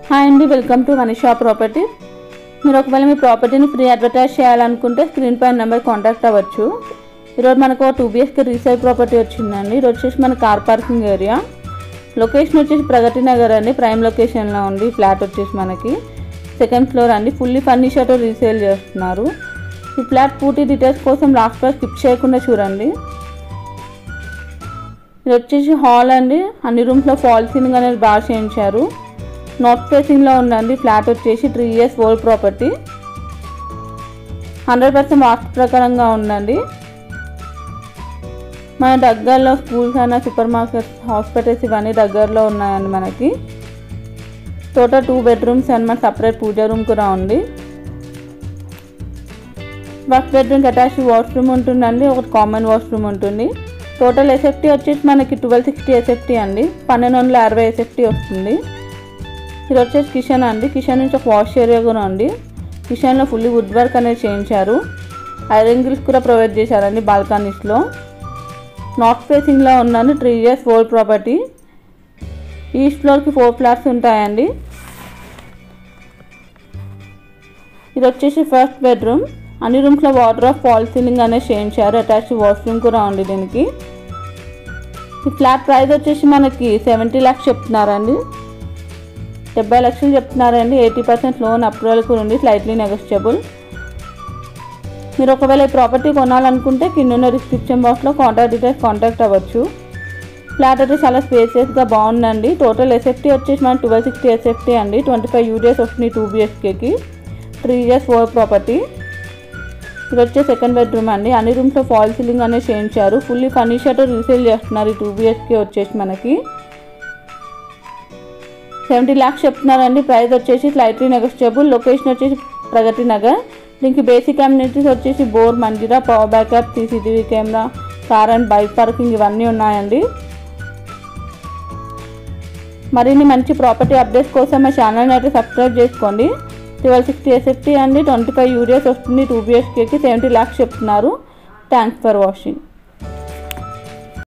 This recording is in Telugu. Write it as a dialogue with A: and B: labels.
A: హాయ్ అండి, వెల్కమ్ టు మనీషా ప్రాపర్టీ. మీరు ఒకవేళ మీ ప్రాపర్టీని ఫ్రీ అడ్వర్టైజ్ చేయాలనుకుంటే స్క్రీన్ పైన నెంబర్ కాంటాక్ట్ అవ్వచ్చు. ఈరోజు మనకు 2 BHK రీసేల్ ప్రాపర్టీ వచ్చిందండి. ఇది వచ్చేసి మన కార్ పార్కింగ్ ఏరియా. లొకేషన్ వచ్చేసి ప్రగతి నగర్ అండి, ప్రైమ్ లొకేషన్లో ఉంది. ఫ్లాట్ వచ్చేసి మనకి 2nd ఫ్లోర్ అండి, ఫుల్లీ ఫర్నిచర్తో రీసేల్ చేస్తున్నారు. ఈ ఫ్లాట్ పూర్తి డీటెయిల్స్ కోసం లాస్ట్ క్లాస్ స్కిప్ చేయకుండా చూడండి. ఇది వచ్చేసి హాల్ అండి, అన్ని రూమ్స్లో ఫాల్ సీలింగ్ అనేది బాగా చేయించారు. నార్త్ ఫేసింగ్లో ఉందండి. ఫ్లాట్ వచ్చేసి 3 years ఓల్డ్ ప్రాపర్టీ, 100% వాస్తు ప్రకారంగా ఉందండి. మన దగ్గరలో స్కూల్స్ అయినా, సూపర్ మార్కెట్స్, హాస్పిటల్స్ ఇవన్నీ దగ్గరలో ఉన్నాయండి. మనకి టోటల్ 2 bedrooms అండ్ మన సపరేట్ పూజ రూమ్ కూడా ఉంది. ఫస్ట్ బెడ్రూమ్కి అటాచ్ వాష్రూమ్ ఉంటుందండి, ఒకటి కామన్ వాష్రూమ్ ఉంటుంది. టోటల్ ఎస్ఎఫ్టీ వచ్చేసి మనకి 1260 ఎస్ఎఫ్టీ అండి, 1260 ఎస్ఎఫ్టీ వస్తుంది. ఇది వచ్చేసి కిచెన్ అండి. కిచెన్ నుంచి ఒక వాష్ ఏరియా కూడా ఉంది. కిచెన్లో ఫుల్లీ వుడ్ వర్క్ అనేది చేయించారు. ఐరన్ గ్రిల్స్ కూడా ప్రొవైడ్ చేశారండి బాల్కనీస్లో. నార్త్ ఫేసింగ్లో ఉందండి. 3 years ఓల్డ్ ప్రాపర్టీ. ఈస్ట్ ఫ్లోర్కి 4 flats ఉంటాయండి. ఇది వచ్చేసి ఫస్ట్ బెడ్రూమ్. అన్ని రూమ్స్లో వాటర్ ఫాల్ సీలింగ్ అనేది చేయించారు. అటాచ్ వాష్రూమ్ కూడా ఉంది దీనికి. ఈ ఫ్లాట్ ప్రైస్ వచ్చేసి మనకి 70 lakhs చెప్తున్నారండి. 70 లక్షలు చెప్తున్నారండి. 80% లోన్ అప్రూవల్ కూడా ఉంది, స్లైట్లీ నెగోషియబుల్. మీరు ఒకవేళ ఈ ప్రాపర్టీ కొనాలనుకుంటే కింద డిస్క్రిప్షన్ బాక్స్లో కాంటాక్ట్ అవ్వచ్చు. ఫ్లాట్ అయితే చాలా స్పేసియస్గా బాగుందండి. టోటల్ ఎస్ఎఫ్టీ వచ్చేసి మన 1260 ఎస్ఎఫ్టీ అండి. 25 units వస్తుంది 2 BHKకి. 3 years ఓల్డ్ ప్రాపర్టీ. ఇది వచ్చే 2nd బెడ్రూమ్ అండి. అన్ని రూమ్స్లో ఫాల్ సీలింగ్ అనేది చేయించారు. ఫుల్లీ ఫర్నిచర్తో రీసేల్ చేస్తున్నారు. ఈ 2 BHK వచ్చేసి మనకి 70 lakhs చెప్తున్నారండి. ప్రైస్ వచ్చేసి స్లైట్లీ నెగోషియబుల్. లొకేషన్ వచ్చేసి ప్రగతి నగర్. దీనికి బేసిక్ అమ్యూనిటీస్ వచ్చేసి bore, Manjira, power backup, CCTV camera, car and bike parking ఇవన్నీ ఉన్నాయండి. మరిన్ని మంచి ప్రాపర్టీ అప్డేట్స్ కోసం మా ఛానల్ని అయితే సబ్స్క్రైబ్ చేసుకోండి. 1260 ఎస్ఎఫ్టీ అండి, 25 units వస్తుంది 2 BHKకి. 70 lakhs చెప్తున్నారు. Thanks for watching.